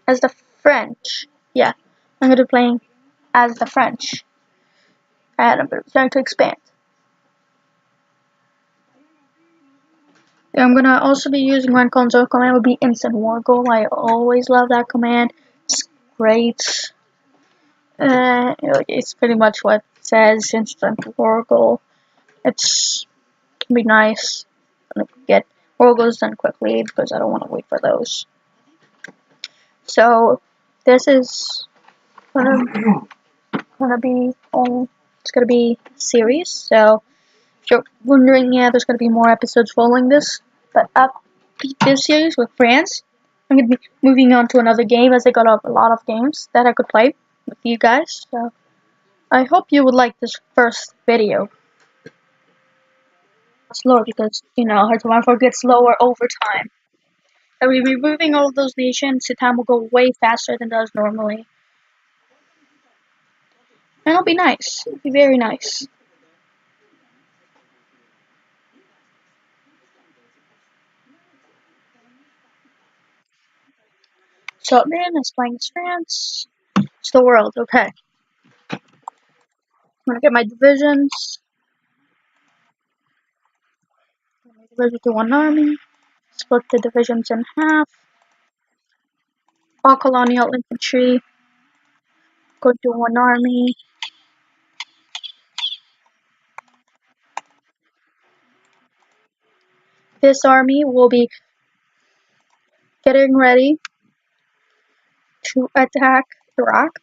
as the French. Yeah, I'm gonna be playing as the French. And I'm trying to expand. I'm gonna also be using one console command would be instant war goal. I always love that command. It's great. It's pretty much what it says, instant war goal. It's can be nice. I'm gonna get war goals done quickly because I don't want to wait for those. So this is gonna be it's gonna be series. So if you're wondering, yeah, there's gonna be more episodes following this, but this series with France, I'm gonna be moving on to another game as I got a lot of games that I could play with you guys. So I hope you would like this first video. Slower because Hearts of Iron gets slower over time. And we'll be moving all of those nations, the time will go way faster than it does normally. And it'll be nice. It'll be very nice. So man is playing as France. It's the world, okay. I'm gonna get my divisions. Division to one army. Split the divisions in half. All colonial infantry go to one army. This army will be getting ready to attack Iraq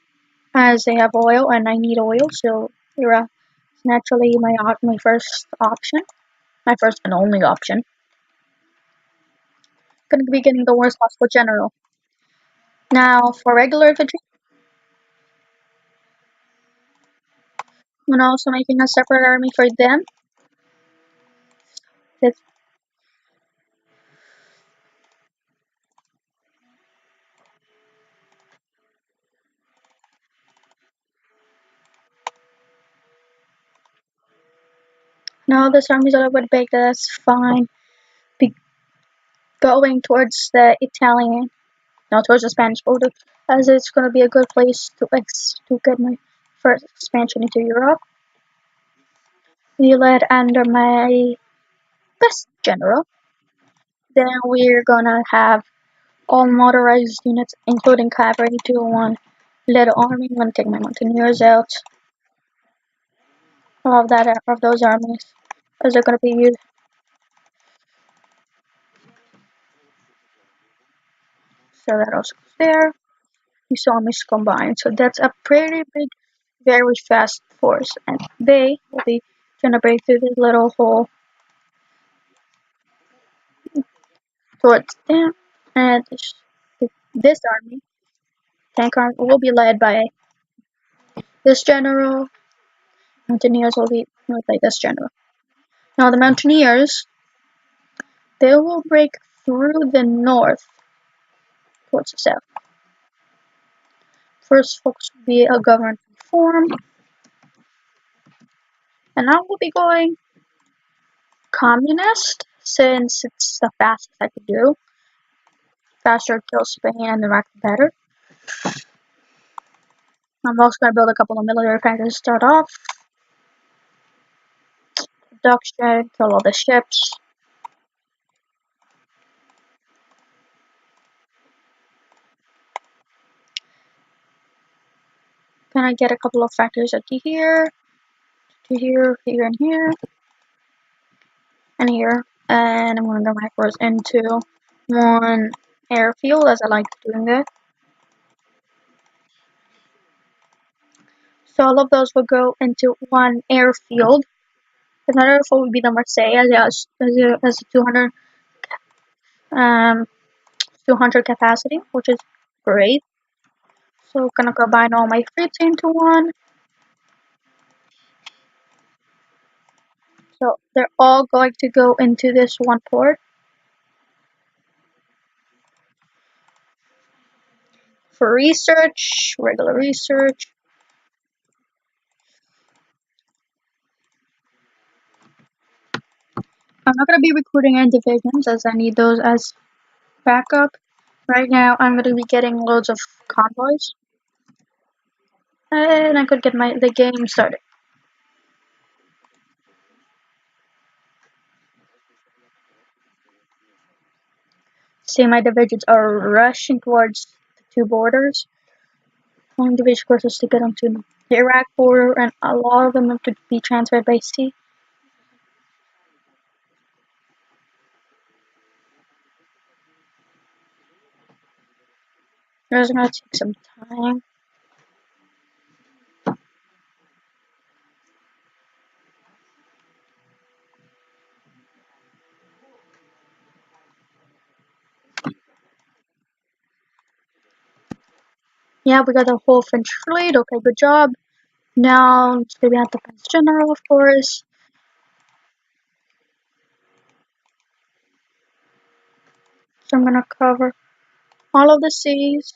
as they have oil and I need oil, so Iraq is naturally my first option. My first and only option. Gonna be getting the worst possible general. Now for regular infantry, I'm also making a separate army for them. It's now this army's a little bit big, that's fine. Be going towards the Italian, no, towards the Spanish border, as it's gonna be a good place to get my first expansion into Europe. We led under my best general. Then we're gonna have all motorized units, including cavalry, to one little army. I'm gonna take my mountaineers out of those armies, as they're gonna be used. So that also goes there. These armies combined. So that's a pretty big, very fast force, and they will be trying to break through this little hole towards them. And this army, tank army, will be led by this general. Mountaineers will be led by this general. Now the Mountaineers, they will break through the north towards the south. First focus will be a government reform. And I will be going communist, since it's the fastest I could do. Faster kill Spain and Iraq the better. I'm also going to build a couple of military factories to start off. Production, kill all the ships. Gonna get a couple of factories up to here, and here, and here. And I'm gonna go backwards into one airfield, as I like doing that. So all of those will go into one airfield. Another airfield would be the Marseille, as a 200 capacity, which is great. So gonna combine all my fleets into one. So they're all going to go into this one port. For research, regular research. I'm not gonna be recruiting any divisions, as I need those as backup. Right now, I'm gonna be getting loads of convoys, and I could get the game started. See, my divisions are rushing towards the two borders. One division course is to get onto the Iraq border, and a lot of them have to be transferred by sea. It's gonna take some time. Yeah, we got the whole French fleet. Okay, good job. Now it's gonna be at the Defense General, of course. So I'm gonna cover all of the seas.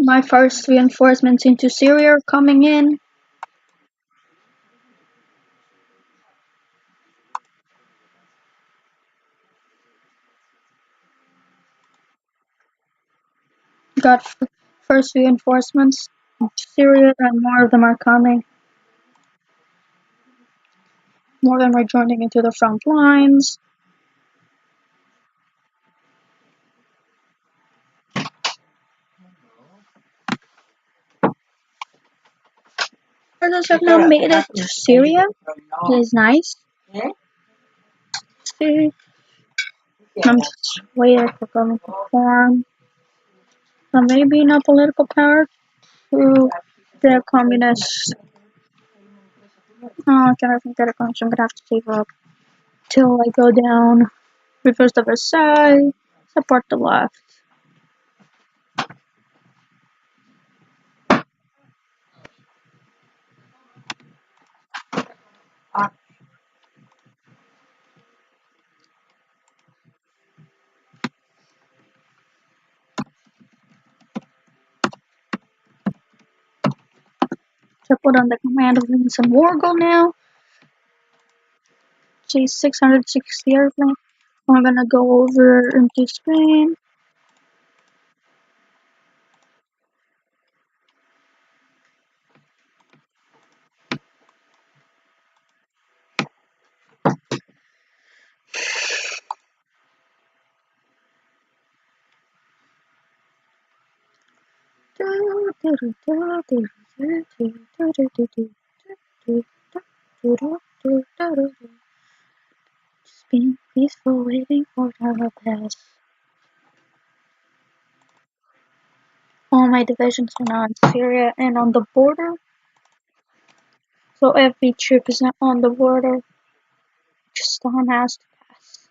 My first reinforcements into Syria are coming in. Got first reinforcements into Syria, and more of them are coming. More of them are joining into the front lines. Kurds have now made it to Syria. It is nice. See, I'm just waiting for them to form. So maybe not political power to the communists. Oh, I cannot think that it comes. I'm gonna have to save up till I go down. Refers to Versailles. Support the left. So put on the command of Vincent Wargle now. G660 airplane. I'm gonna go over into Spain. Just being peaceful, waiting for our pass. All my divisions are now in Syria and on the border. So every troop is now on the border. Just on has to pass.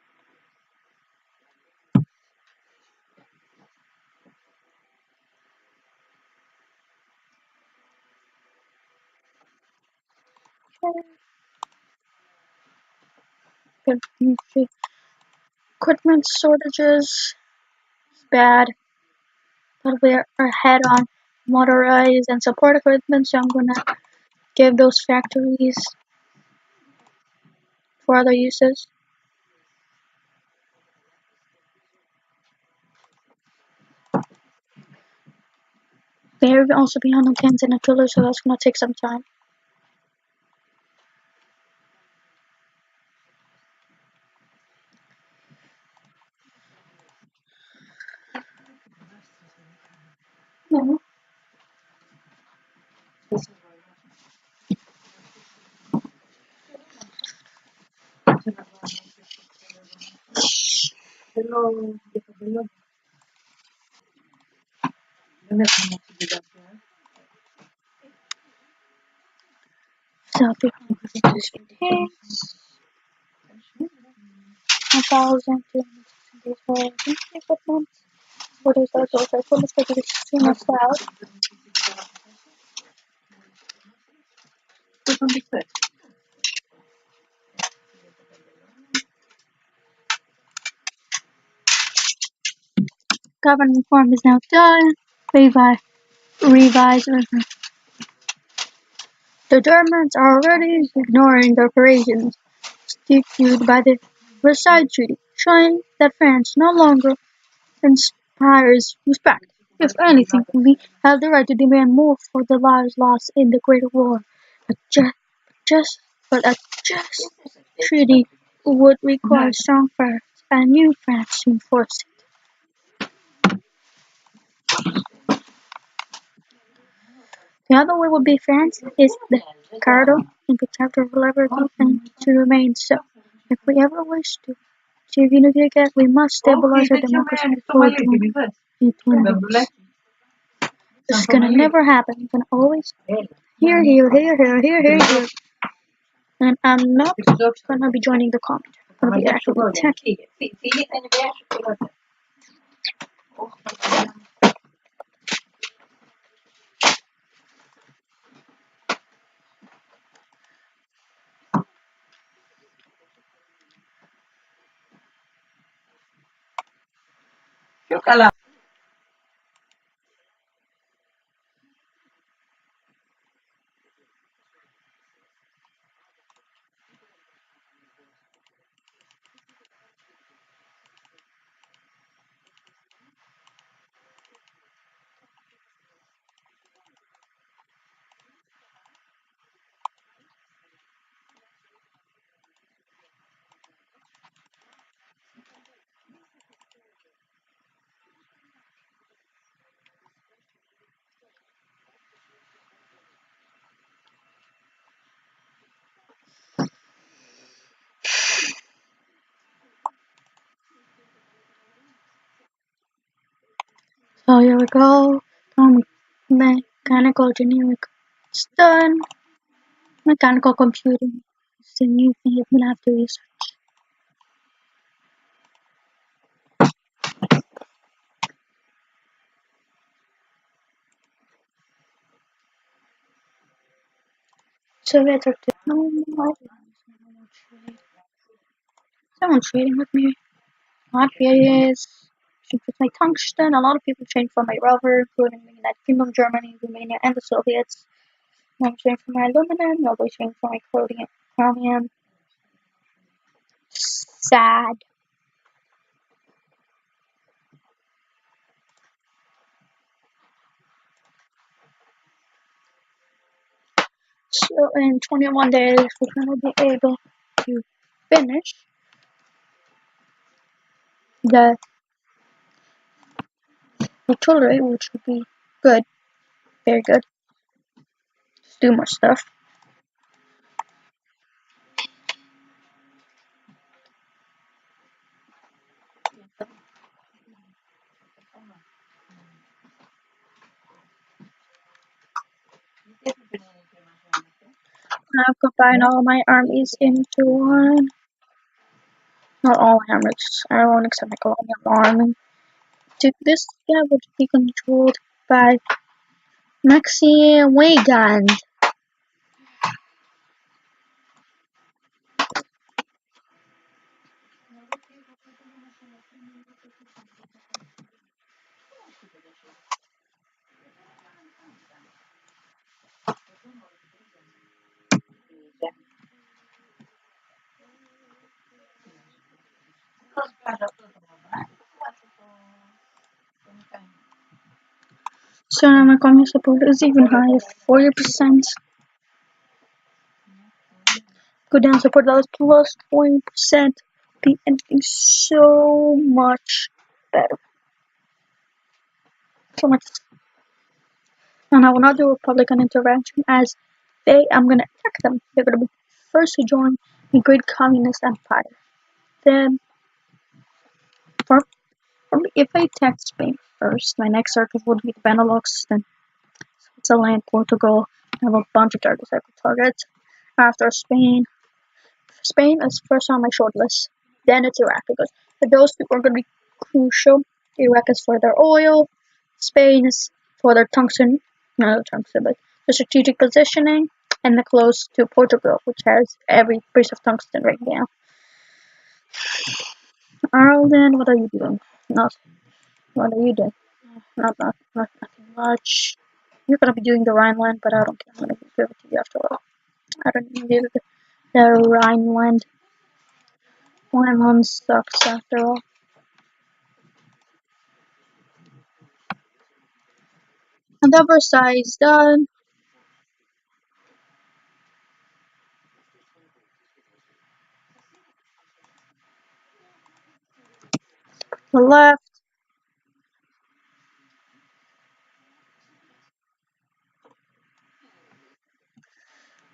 Good. Equipment shortages is bad, but we're ahead on motorized and support equipment, so I'm gonna give those factories for other uses. There will also be on tanks and artillery, so that's gonna take some time. No. So 350 tanks, 1,264 equipment. What is that? So let's take it to the south. Governing form is now done. Revise. The Germans are already ignoring the operations stipulated by the Versailles Treaty, showing that France no longer inspires respect. If anything, we have the right to demand more for the lives lost in the Great War. But just, but a just treaty would require strong France and new France to enforce it. The other way would be France is the cardinal and protector of liberty and to remain so. If we ever wish to achieve unity again, we must stabilize our democracy before joining it wins. This is gonna never happen. I'm gonna always here. And I'm not gonna be joining the comment. I'm gonna be actually attacking. So here we go. Mechanical generic. It's done. Mechanical computing. It's the new thing you're gonna have to research. Soviets are someone trading with me. Latvia is with my tungsten. A lot of people trade for my rubber, including the United Kingdom, Germany, Romania, and the Soviets. I'm trading for my aluminum. Nobody's trading for my chromium. Sad. So in 21 days, we're going to be able to finish the artillery, which would be good, very good. Let's do more stuff. I've combined all my armies into one. Not all my armies, everyone except my colonial army. This guy would be controlled by Maxime Weygand. So now my communist support is even higher, 40%. Go down support levels plus 20%. Be anything so much better. So much. And I will not do Republican intervention as I'm gonna attack them. They're gonna be first to join the great communist empire. Then, if I attack Spain first, my next target would be the Benelux, then Switzerland, Portugal. I have a bunch of targets I could target. After Spain is first on my short list. Then it's Iraq because those two are gonna be crucial. Iraq is for their oil. Spain is for their tungsten, not tungsten, but the strategic positioning, and the close to Portugal, which has every piece of tungsten right now. Ireland, what are you doing? Nothing. What are you doing? Nothing much. You're gonna be doing the Rhineland, but I don't care. I'm gonna give it to you after all. I don't need the Rhineland. Rhineland sucks after all. And the Versailles is done. The left.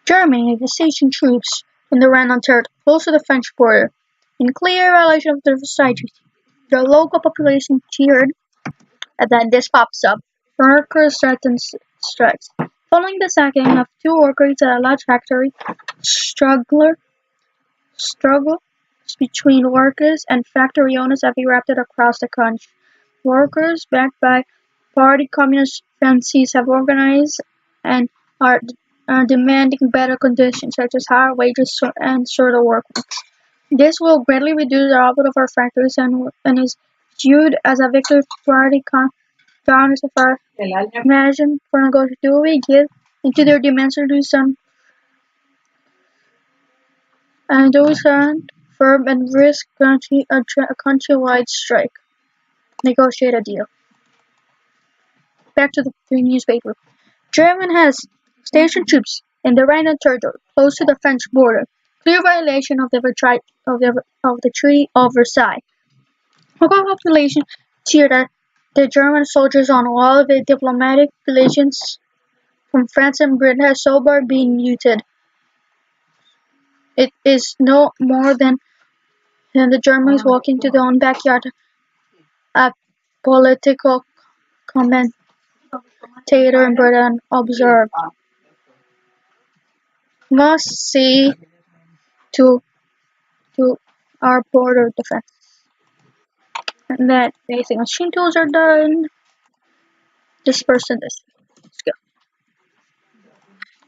Germany has stationed troops in the Rhineland territory close to the French border, in clear violation of the Versailles Treaty. The local population cheered, and then this pops up. Workers threatened strikes. Following the sacking of two workers at a large factory, struggles between workers and factory owners have erupted across the country. Workers, backed by party communist fancies, have organized and are, are demanding better conditions, such as higher wages and shorter work weeks. This will greatly reduce the output of our factories and is viewed as a victory for party founders of our imagine for negotiating we give into their demands to do some and those aren't firm and risk a countrywide strike. Negotiate a deal. Back to the free newspaper. Germany has stationed troops in the Rhineland territory, close to the French border. Clear violation of the Treaty of Versailles. Local population cheered at the German soldiers on all of the diplomatic relations from France and Britain has so far been muted. It is no more than the Germans walking to their own backyard, a political commentator in Britain observed. Must see to to our border defense. And that basic machine tools are done. Disperse this. Let's go.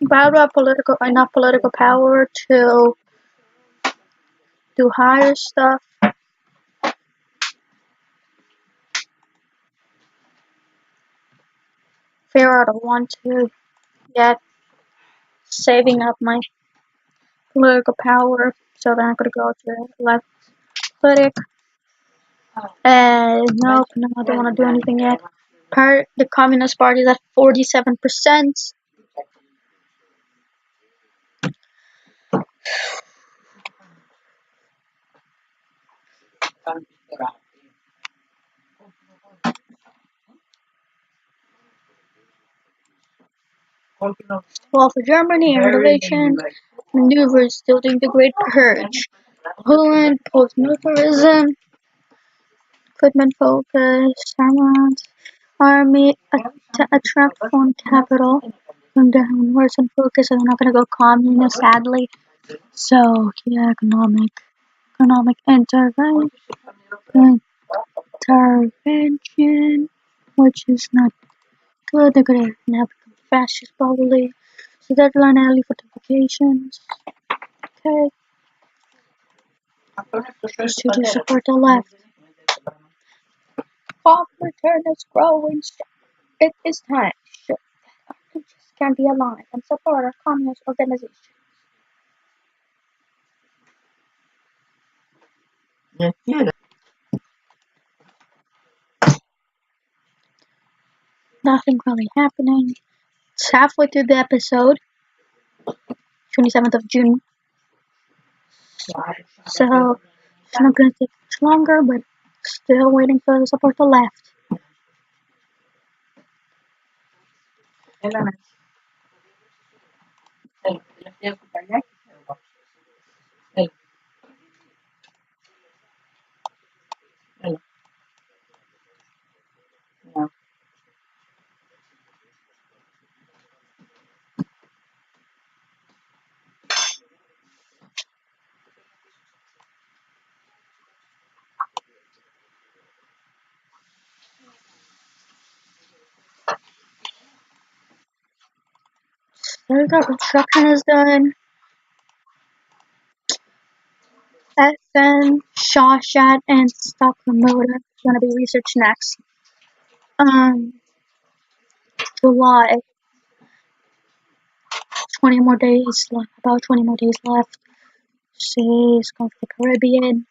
Battle up enough political power to do higher stuff. Figure out I want to get saving up my political power so then I'm gonna go to left click. Nope, no, I don't want to do anything yet. The Communist Party is at 47%. While for Germany, innovation maneuvers still doing the Great Purge. Poland, post-militarism, equipment focus, army, attract foreign capital, and downwards and focus. I'm not gonna go communist, sadly. So yeah, economic intervention, which is not good. They're gonna now become fascist probably. So deadline early for publications. Okay, to support the left. Corporate return is growing. It is time to show that our interests can be aligned and support our communist organization. Nothing really happening. It's halfway through the episode, 27th of June. So it's not gonna take much longer, but still waiting for the support to left. There we go, construction is done. FN, Shawshat, and Stockholm Motor is gonna be researched next. um July. 20 more days left. About 20 more days left. She's going for the Caribbean.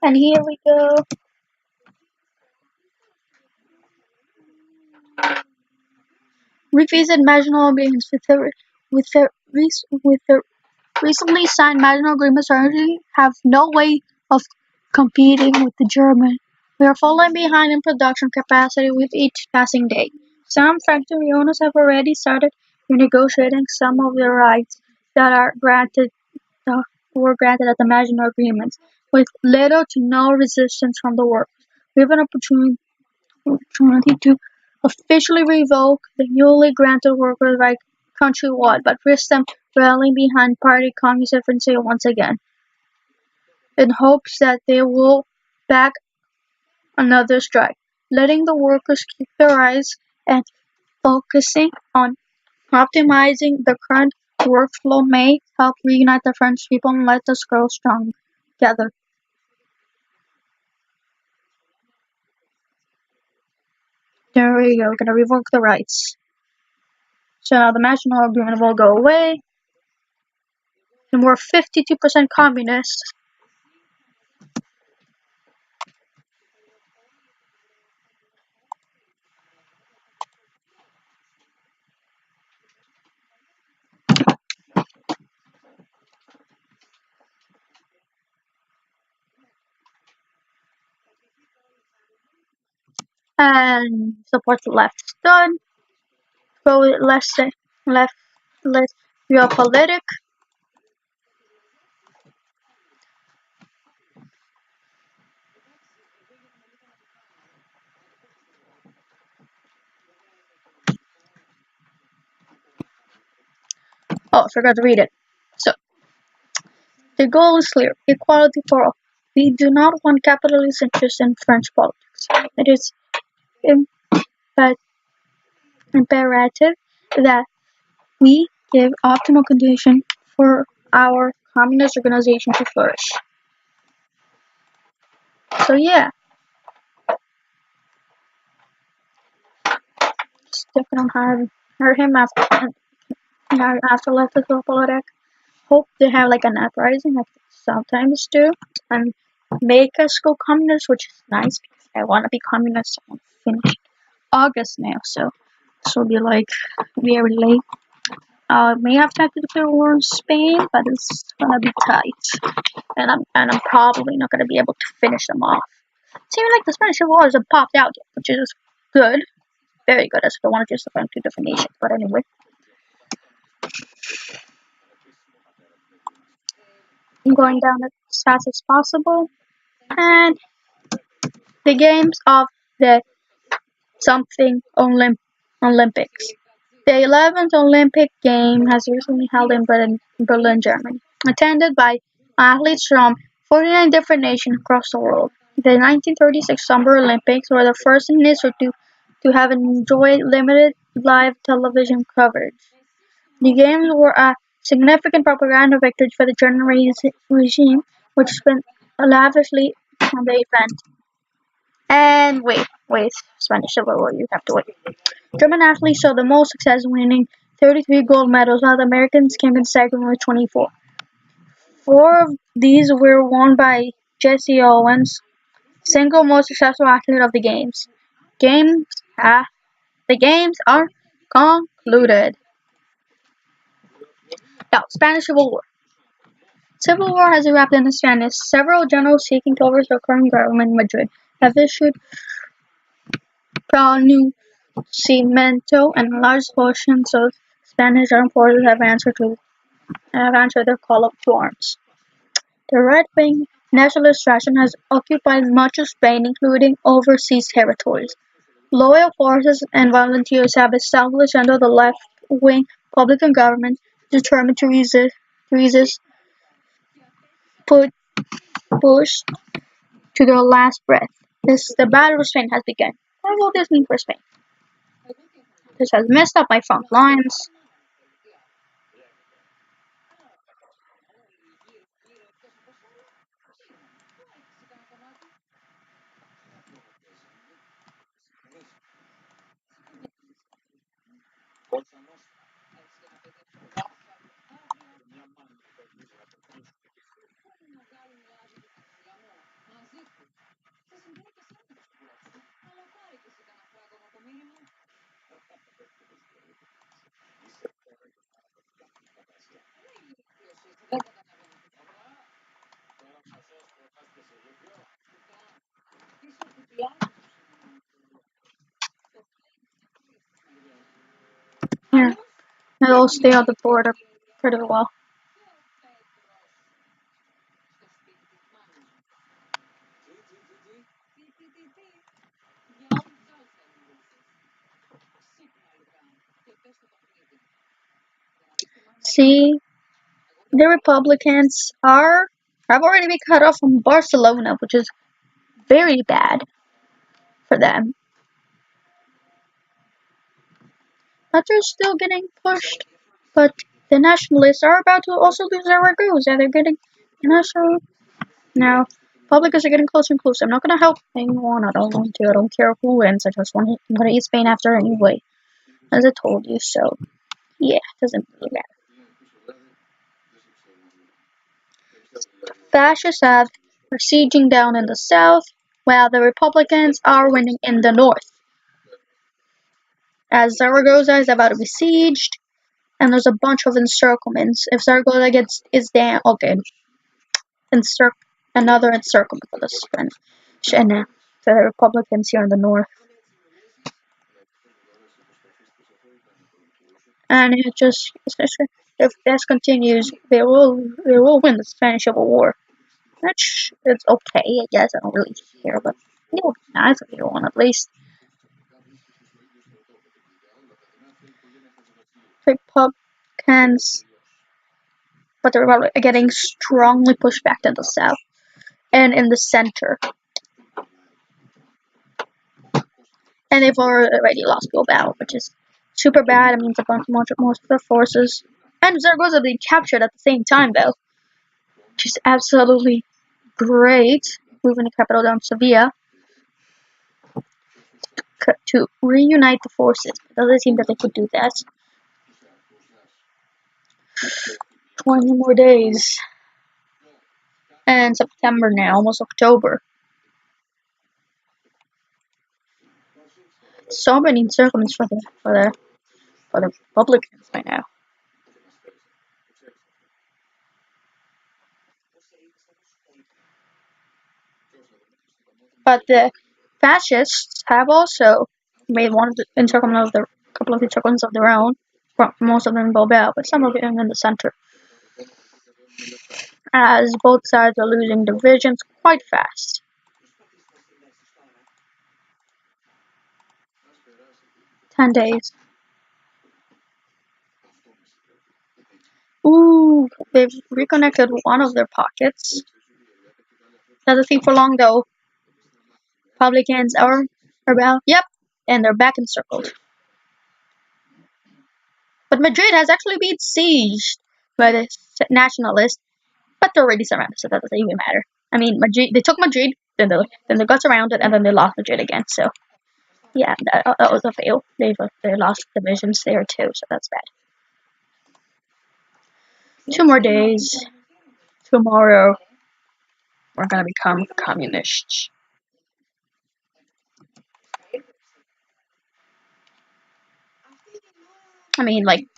And here we go. Revisit marginal agreements with the recently signed marginal agreements currently have no way of competing with the German. We are falling behind in production capacity with each passing day. Some factory owners have already started renegotiating some of the rights that uh, were granted at the marginal agreements, with little to no resistance from the workers. We have an opportunity to officially revoke the newly granted workers' right countrywide, but risk them rallying behind party communist infancy once again, in hopes that they will back another strike. Letting the workers keep their eyes and focusing on optimizing the current workflow may help reunite the French people and let us grow strong together. There we go, we're gonna revoke the rights. So now the national agreement will go away, and we're 52% communist. And support the left done. Go with left, left geopolitic. Oh, I forgot to read it. So the goal is clear: equality for all. We do not want capitalist interests in French politics. It is impa- imperative that we give optimal conditions for our communist organization to flourish. So yeah, sticking on hard him after left the geopolitic. Hope they have like an uprising like they sometimes do and make us go communist, which is nice because I want to be communist. I want to finish August now, so this will be like very late. May have to declare war on Spain, but it's gonna be tight, and I'm probably not gonna be able to finish them off. Seems like the Spanish Civil War hasn't popped out yet, which is good, very good. As if I want to just defend two different nations, but anyway, I'm going down as fast as possible, and the games of the something Olympics. The 11th Olympic game has recently held in Berlin, Germany, attended by athletes from 49 different nations across the world. The 1936 Summer Olympics were the first in history to have enjoyed limited live television coverage. The games were a significant propaganda victory for the German regime, which spent lavishly on the event. And wait, Spanish Civil War, you have to wait. German athletes showed the most success, winning 33 gold medals, while the Americans came in second with 24. Four of these were won by Jesse Owens, single most successful athlete of the games. Games, ah, the games are concluded. Now, Spanish Civil War. Civil war has erupted in Spanish. Several generals seeking to overthrow current government in Madrid have issued pronunciamiento, and large portions of Spanish armed forces have answered their call up to arms. The right-wing nationalist faction has occupied much of Spain, including overseas territories. Loyal forces and volunteers have established under the left-wing Republican government, determined to resist push to their last breath. The battle of Spain has begun. What will this mean for Spain? This has messed up my front lines. Yeah, they'll stay on the border pretty well. See, the Republicans have already been cut off from Barcelona, which is very bad for them. But they're still getting pushed. But the nationalists are about to also lose Zaragoza. They're getting national now. Republicans are getting closer and closer. I'm not gonna help anyone. I don't want to. I don't care who wins. I just want to. I'm gonna eat Spain after anyway, as I told you. So yeah, it doesn't really matter. Fascists are sieging down in the south, while the Republicans are winning in the north. As Zaragoza is about to be sieged, and there's a bunch of encirclements. If Zaragoza is down, okay, another encirclement for this friend. And the Republicans here in the north. And it just if this continues, they will win the Spanish Civil War. Which it's okay, I guess. I don't really care, but it would be nice if they won at least. Republicans, but the Republic are getting strongly pushed back to the south and in the center. And they've already lost Bilbao, which is super bad. It means a bunch most of their forces. And Zaragoza being captured at the same time, though, which is absolutely great. Moving the capital down to Sevilla to reunite the forces. It doesn't seem that they could do that. 20 more days. And September now, almost October. So many encirclements for the Republicans right now. But the fascists have also made one of the encirclement of couple of encirclements of their own. Most of them in Bilbao, but some of them in the center. As both sides are losing divisions quite fast. "10 days." Ooh, they've reconnected one of their pockets. Doesn't seem for long though. Republicans are about, yep, and they're back encircled. But Madrid has actually been sieged by the nationalists, but they're already surrounded, so that doesn't even matter. I mean, they took Madrid, then they got surrounded, and then they lost Madrid again. So yeah, that was a fail. They lost divisions there too, so that's bad. 2 more days. Tomorrow, we're gonna become communists. I mean, like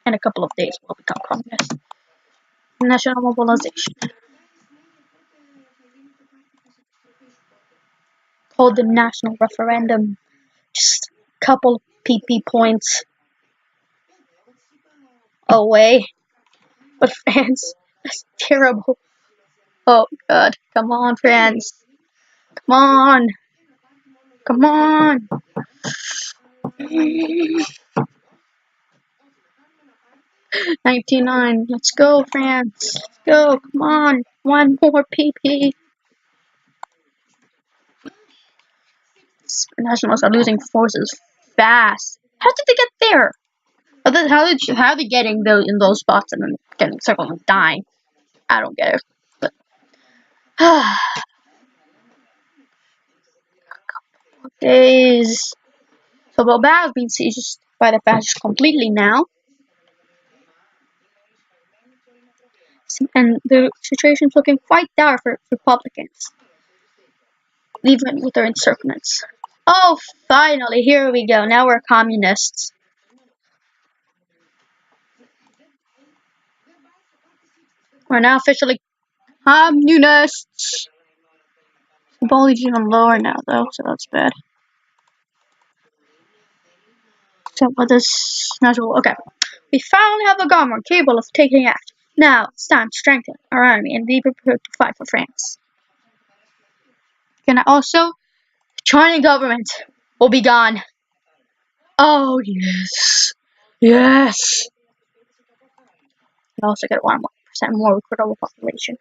in a couple of days, we'll become communists. national mobilization. Hold the national referendum. Just a couple PP points away. But France, that's terrible. Oh god, come on, France. Come on. Come on. 99. Let's go, France. Let's go. Come on. One more PP. Nationals are losing forces fast. How did they get there? How are they getting those in those spots and then getting circled and dying? I don't get it. But days. So Bilbao has been seized by the fascists completely now, and the situation's looking quite dire for Republicans, even with their encirclements. Oh, finally, here we go. Now we're communists. We're now officially communists. The voltage even lower now, though, so that's bad. So, what this natural? Okay, we finally have a government capable of taking action. Now it's time to strengthen our army and be prepared to fight for France. Can I also? Chinese government will be gone. Oh yes, yes. And also get 1% more recruitable population.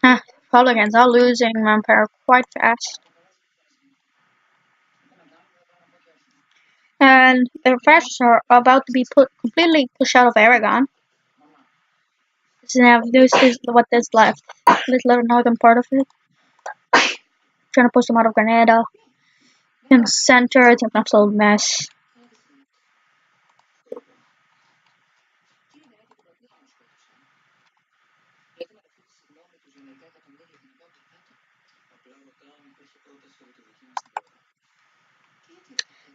Huh. Republicans are losing manpower quite fast. And the fascists are about to be completely pushed out of Aragon. So now this is what is left. This little northern part of it. Trying to push them out of Granada. In the center, it's an absolute mess.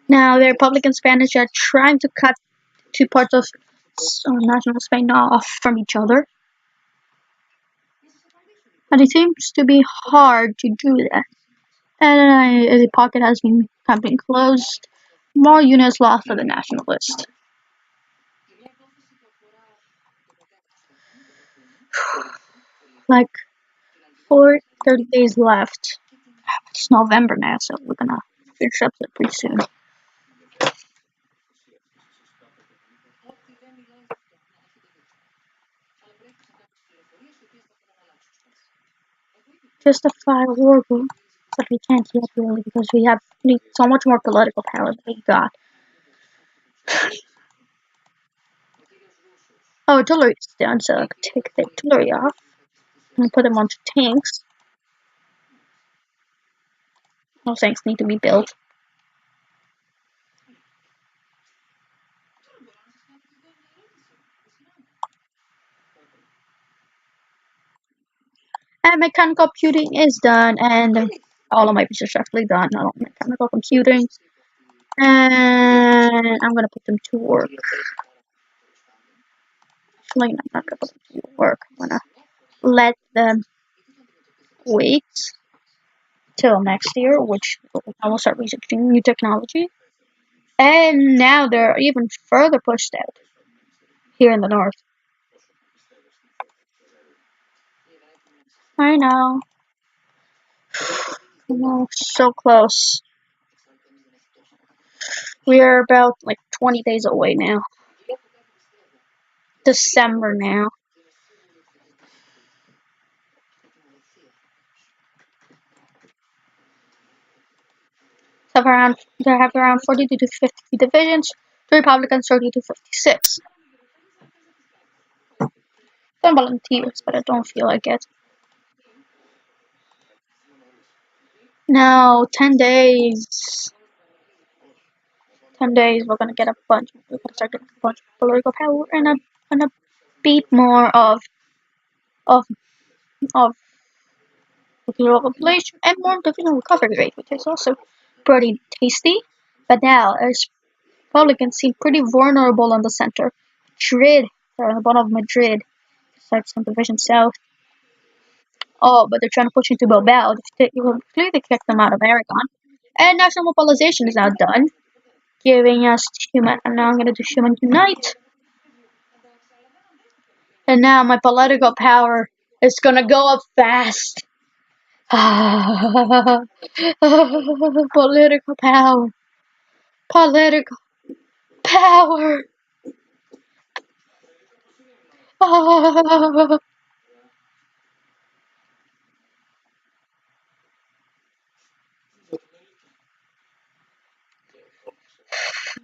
Now the Republican Spanish are trying to cut two parts of national Spain off from each other. And it seems to be hard to do that. And the pocket has been closed. More units lost for the nationalist. Like 30 days left. It's November now, so we're gonna finish up that pretty soon. Justify war, but we can't yet really because we need so much more political power than we got. Oh, artillery's down, so I could take the artillery off and put them onto tanks. Those tanks need to be built. And mechanical computing is done, and all of my research is actually done. Not only mechanical computing, and I'm gonna put them to work. Actually, I'm not gonna put them to work. I'm gonna let them wait till next year, which I will start researching new technology. And now they're even further pushed out here in the north. I know. So close. We are about like 20 days away now. December now. They have around 42 to 50 divisions. The Republicans 30 to 56. Some volunteers, but I don't feel like it. Now 10 days. 10 days. We're gonna get a bunch. We're gonna start getting a bunch of political power and a bit more of of the population and more divisional recovery rate, which is also pretty tasty, but now Republicans seem pretty vulnerable in the center. Madrid, they're on the bottom of Madrid, like some division south. Oh, but they're trying to push into Bilbao. You will clearly kick them out of Aragon. And national mobilization is now done, giving us human. And now I'm gonna do human unite. And now my political power is gonna go up fast. Political power. Political power.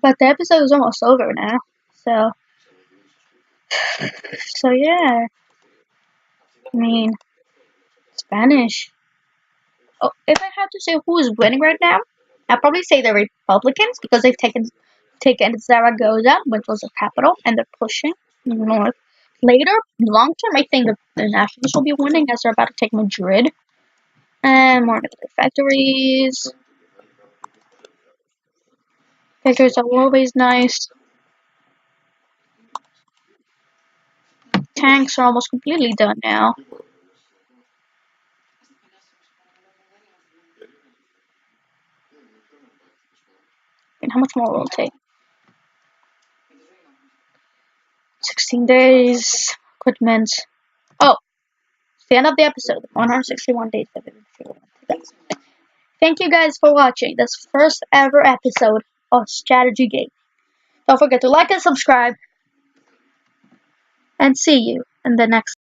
But the episode is almost over now. So yeah. I mean, Spanish. Oh, if I had to say who's winning right now, I'd probably say the Republicans because they've taken Zaragoza, which was the capital, and they're pushing north. Later, long term, I think the Nationalists will be winning as they're about to take Madrid and more nuclear factories. Factories are always nice. Tanks are almost completely done now. And how much more will it take? 16 days. Equipment. Oh, it's the end of the episode. 161 days. Thank you guys for watching this first ever episode of Strategy Game. Don't forget to like and subscribe. And see you in the next